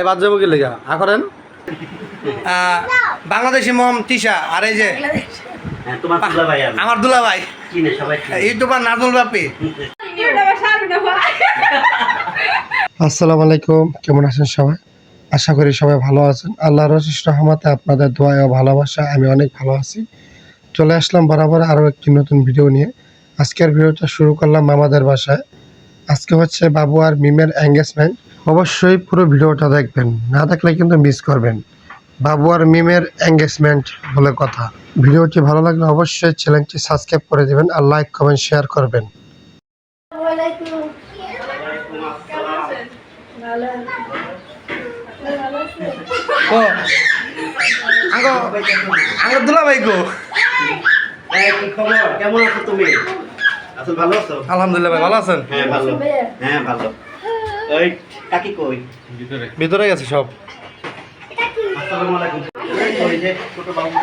বাদ যাবো কি লেগা করেন বাংলাদেশি মম তিশা আর এই যে আমার দুলা ভাই ইউটিউবার নাজুল বাপি। আসসালামু আলাইকুম, কেমন আছেন সবাই? আশা করি সবাই ভালো আছেন। আল্লাহর অশেষ রহমতে আপনাদের দোয়া ও ভালোবাসা আমি অনেক ভালো আছি। চলে আসলাম বরাবর আরও একটি নতুন ভিডিও নিয়ে। আজকের ভিডিওটা শুরু করলাম মামাদের বাসায়। আজকে হচ্ছে বাবু আর মিমের এঙ্গেজমেন্ট। অবশ্যই পুরো ভিডিওটা দেখবেন, না দেখলে কিন্তু মিস করবেন। বাবু আর মিমের এঙ্গেজমেন্ট বলে কথা। ভিডিওটি ভালো লাগলে অবশ্যই চ্যানেলটি সাবস্ক্রাইব করে দেবেন আর লাইক কমেন্ট শেয়ার করবেন। দুলা ভাই গো কেমন আছো তুমি? আসল ভালো আছো? আলহামদুলিল্লাহ ভাই, ভালো আছেন? হ্যাঁ ভালো। হ্যাঁ ভালো। ওই কাকি কই? ভিতরে গেছে সব। আসসালামু আলাইকুম। ওই যে ছোট বাবুটা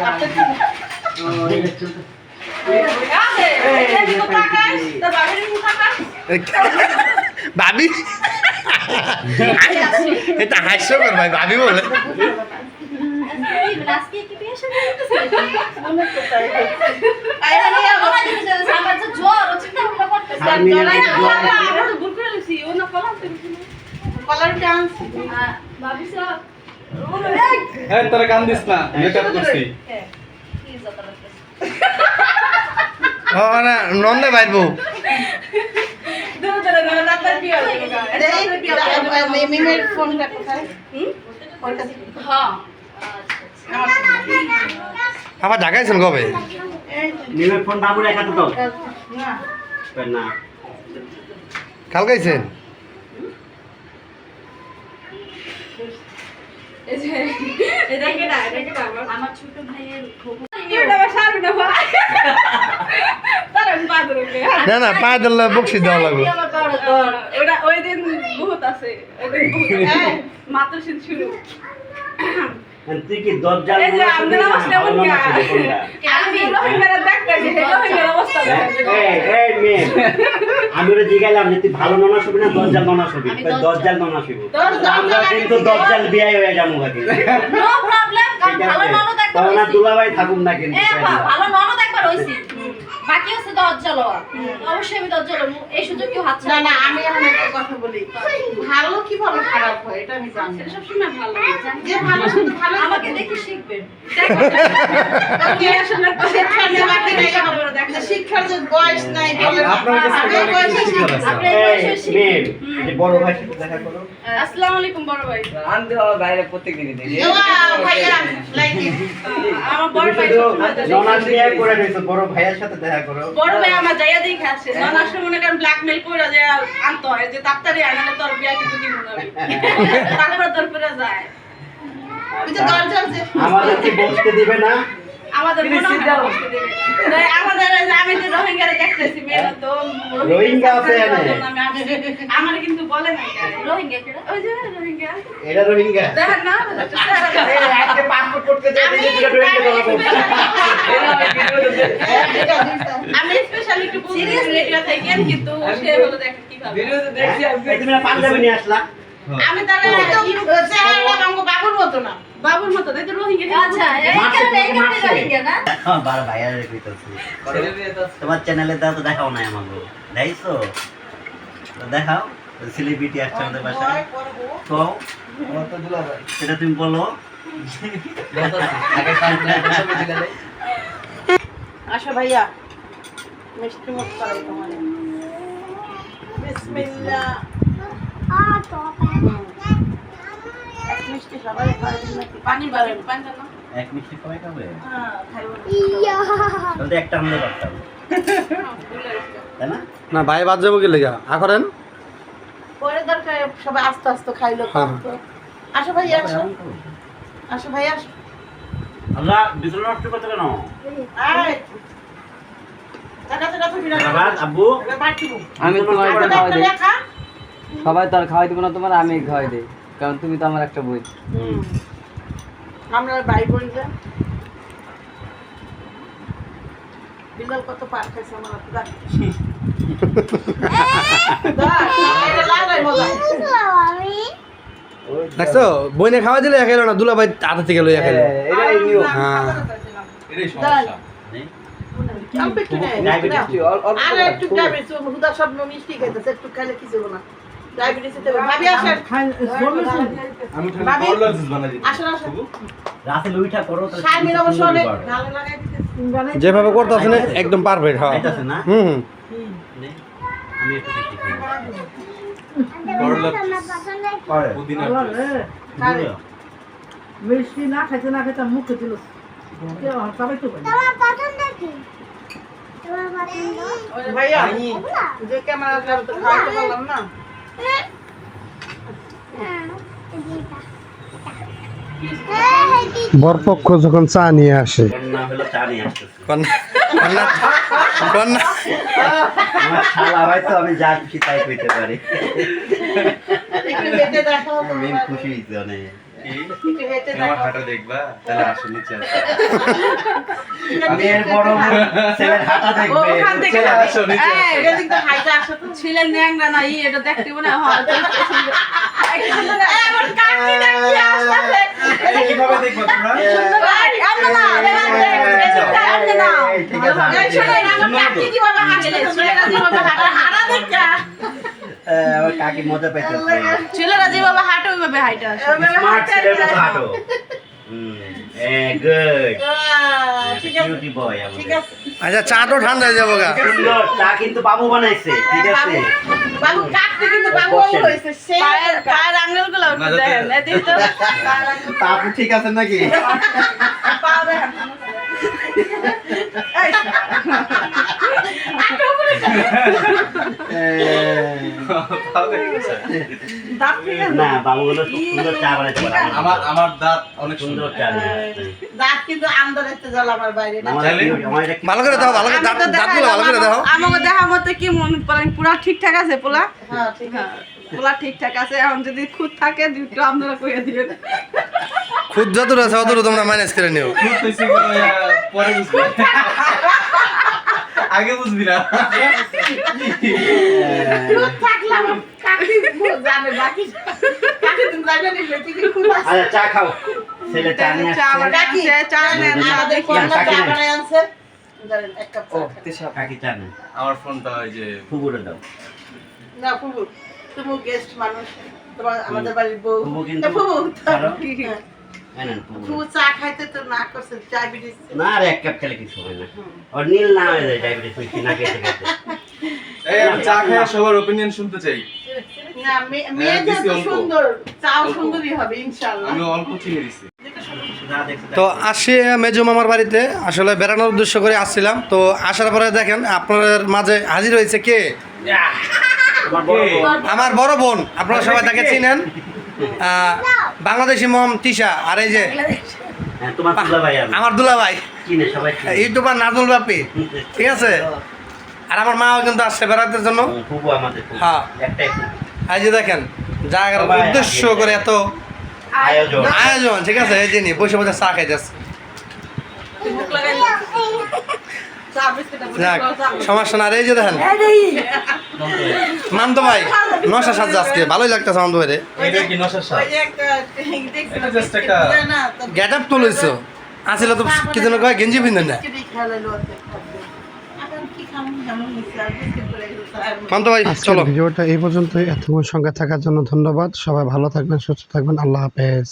ভাবি এটা হাস্যকর ভাই, ভাবি বলে তোরা কান দিস না, মেকআপ করছি। ও না নন্দে ভাই বউ আবার ঢাকাইছেন কবে? নিমের ফোন বাবু রেখা তো না কাল গাইছেন? আমার ছোট ভাইয়ের না না পা দিলে বকশিস দেওয়া লাগবে। ওই দিন বহুত আছে, মাত্র শুরু। তুই কি দরজাল আমি ওরা জিগাইলাম যে তুই ভালো ননা ছবি না দরজাল ননা ছবি? দরজাল ননা ছবি। আমরা কিন্তু দরজাল বিয়াই হয়ে যাবো নাকি? না দুলাভাই থাকুক না কিন্তু ভালো ননদ একবার হইছি, বাকি আছে দরজাল। অবশ্যই আমি দরজাল, এই সুযোগ কেউ হাত না না। আমি এখন একটা কথা বলি, ভালো কিভাবে খারাপ হয় এটা আমি জানি। সবসময় ভালো যে ভালো শুধু ভালো আমাকে দেখে শিখবেন। শিক্ষার যে বয়স নাই, বড় ভাই সাথে দেখা করো। আসসালামু আলাইকুম বড় ভাই। বাইরে প্রত্যেকদিনই দেখি। আমার বড় ভাই ননা বিয়ে করে নিছো, বড় ভাইয়ের সাথে দেখা করো। বড় ভাই আমার জায়গা দিয়ে খাচ্ছে। ননার সময় মনে করেন ব্ল্যাকমেল করে যে আনতে হয় যে তাড়াতাড়ি আনালে তোর বিয়া কিন্তু দিব না আমি। তারপরে তোর করে যায়। আমাদের কি বসতে দিবে না? আমাদের মনে হয় বসতে দেবে। তাই আমাদের এই যে আমি যে রোহিঙ্গারে দেখতেছি মেয়েরা তো রোহিঙ্গা আছে এনে। আমার কিন্তু বলে না রোহিঙ্গা কেডা? ওই যে রোহিঙ্গা। এটা রোহিঙ্গা। দেখেন না? আজকে পাসপোর্ট করতে যাই দেখি পুরো রোহিঙ্গা ধরা আমি স্পেশালি একটু সিরিয়াস রেডিও থেকে কিন্তু সে হলো দেখেন কিভাবে ভিডিওতে দেখছি তুমি পাঞ্জাবি নিয়ে আসলা। আমি তাহলে বাবুর মতো না, বাবুর মতো তাই তো রোহিঙ্গা। আচ্ছা এই রোহিঙ্গা না? হ্যাঁ বার ভাইয়ার কইতাছি। তোমার চ্যানেলে দাও তো দেখাও না আমাকে। দেখাইছো? দেখাও। সেলিব্রিটি আসছে আমাদের বাসায়। তো সেটা তুমি বলো। আগে আসো ভাইয়া, মিষ্টি মুখ করাই তোমার। বিসমিল্লাহ। এক মিষ্টি সবাই খাবে নাকি? পানি বাড়ান পানি না? এক মিষ্টি সবাই খাবে? হ্যাঁ খাইবো। তাহলে একটা আনলে পারতাম। তাই না? না ভাই বাদ যাবো কি লেগা করেন। পরে দরকার সবাই আস্তে আস্তে খাইলো। আসো ভাইয়া, আসো আসো ভাইয়া, আসো। আল্লাহ বিছানা নষ্ট করতে কেন? আয় টাকা টাকা তুমি না আব্বু আমি তোমার খাওয়াই দিই। দেখা সবাই তো আর খাওয়াই দিব না তোমার, আমি খাওয়াই দিই, কারণ তুমি তো আমার একটা বই। আমরা ভাই বোন যে বিড়াল কত পার খাইছে আমার পুরা। এটা লাগাই মজা। দেখছো বইনে খাওয়া দিলে একাইলো না, দুলাভাই হাতে থেকে লইয়া খাইলো। এটাই নিয়ম। হ্যাঁ অল্প একটু নেই, ডায়াবেটিস আর একটু ডায়াবেটিস, হুদা সব মিষ্টি খাইতেছে, একটু খাইলে কিছু হবে না। ডায়াবেটিসে ভাবি আসেন, ভাবি আসেন আসেন। রাতে লুইটা করো তো শারমিন অবশ্য অনেক ভালো লাগাই দিতেছে। যেভাবে করতেছে না একদম পারফেক্ট। হ্যাঁ খাইতাছে না হুম নে, আমি একটু দেখি খাই খাবে। মিষ্টি না খাইতে না খাইতে মুখে দিল সবাই তো ভাইয়া যে ক্যামেরা তো খাইতে পারলাম না। বরপক্ষ যখন চা নিয়ে আসে, কন্যা হলো চা নিয়ে আসতেছে কন্যা কন্যা আমার শালা হয়তো আমি যা খুশি তাই কইতে পারি একটু হেঁটে দেখাও তো মেন খুশি হইছে অনেক একটু হেঁটে দেখাও। দেখবা তাহলে আসো নিচে আসো। আমি এর বড় ছেলের হাঁটা দেখবে ওখান থেকে চলে আসো নিচে এই, এটা দিক তো হাইটা আসে তো। ছিলেন ন্যাংরা না এটা দেখতে মনে হয় আমার কাকি দেখি আসছে কিভাবে দেখবা তোমরা? আমরা না আমরা না এই, ঠিক আছে এই শোনো, আমার কাকি কিভাবে হাসছে, ছেলেরা যেভাবে হাঁটা, হাঁটা দেখা। আমার কাকি মজা পাইতেছে ছেলেরা যেভাবে হাঁটে ওইভাবে হাইটে আসে স্মার্ট ছেলের মতো হাঁটো গুড ঠিক আছে, বিউটি বয় ঠিক আছে। আচ্ছা চা তো ঠান্ডা হয়ে যাবো গা। সুন্দর চা কিন্তু বাবু বানাইছে ঠিক আছে বাবু কাটতে কিন্তু বাবু বসেন। হয়েছে সেই পায়ের আঙ্গুল গুলো দেখেন এদিকে তো আপনি ঠিক আছেন নাকি পা দেখেন। এই, দাঁত ঠিক আছে? না বাবু হলো খুব সুন্দর চা বানাইতে পারে আমার দাঁত অনেক সুন্দর সুন্দর। চা বানাইছে। দাঁত কিন্তু আন্দর একটা জল আমার বাইরে না। আমার আমার এটা কি- ভালো করে দাও, ভালো করে দাঁত দাঁতগুলো ভালো করে দাও। আমাকে দেখা মতে কি মনে করেন পুরা ঠিকঠাক আছে পোলা হ্যাঁ ঠিক আছে। পোলা ঠিকঠাক আছে এখন যদি খুদ থাকে দুটো আপনারা কইয়া দিবেন খুদ যতটা আছে অতটা তোমরা ম্যানেজ করে নিও। বুঝতেছি না, পরে বুঝবি। আগে বুঝবি না। দুধ থাকলে আমার কাকি জানে, বাকি কাকি তুমি জানে নি, বেটি কি খুব আছে। আচ্ছা চা খাও ছেলে চা নিয়ে চা আসছে বানাইছে চা নেন চা আমাদের দেখি কন্যা কাকি চা নাই। বানায় আনছে। ধরেন এক কাপ চা খান। কাকি চা নেই আমার ফোনটা ওই যে ফুবুরে দাও না ফুবু, তুমি গেস্ট মানুষ, তোমার আমাদের বাড়ির বউ। ফুবু কিন্তু এ, ফুবু কারো? হ্যাঁ। নেন ফুবু ফুবু চা খাইতে তো না করছে, ডায়াবেটিস। না আর এক কাপ খেলে কিছু হয় না আর নীল না হয়ে যায় ডায়াবেটিস মিষ্টি না খেতে খেতে এই আমি চা খাই সবার ওপিনিয়ন শুনতে চাই। না মেয়ে দিছি যেহেতু অল্প। সুন্দর, চাও অল্প। সুন্দরই হবে ইনশাআল্লাহ। আমি অল্প চিনি দিছি। না দেখছো তো আসি মেজু মামার বাড়িতে আসলে বেড়ানোর উদ্দেশ্য করে আসছিলাম। তো আসার পরে দেখেন আপনাদের মাঝে হাজির হয়েছে কে? তোমার বড় বোন। আমার বড় বোন, আপনারা সবাই তাকে চিনেন, বাংলাদেশি মম তিশা। আর এই যে হ্যাঁ তোমার তুলা ভাই আমি আমার দুলাভাই চিনে সবাই চিনে। ইউটিউবার নাজমুল বাপি, ঠিক আছে। আর আমার মাও কিন্তু আসছে বেড়াতে জন্য। ফুবু আমাদের ফুবু। হ্যাঁ। একটাই ফুবু। এই যে দেখেন জায়গার সবাই উদ্দেশ্য হাজির করে এত আয়োজন আয়োজন, ঠিক আছে। এই যে নি বসে বসে চা খাইতেছে। মুখ লাগাই চা বিস্কুট যাক সমস্যা না। আর এই যে দেখেন মামতো ভাই নশা সাজছে আজকে, ভালোই লাগতেছে মামতো ভাই রে। এটা কি নশার স্বাদ? ওই যে একটা দেখছি এটা just একটা- না তো গেট আপ তো লইছো, আসলে তো কি যেন কয় গেঞ্জি পিন্ধেন না। খিচুড়ি খেলালো এখন কি খামু যেমন মিশা বিস্কুট করে দিল। মামতো ভাই আজকের চলো। ভিডিওটা এই পর্যন্তই। এতক্ষণ সঙ্গে থাকার জন্য ধন্যবাদ। সবাই ভালো থাকবেন, সুস্থ থাকবেন। আল্লাহ হাফেজ।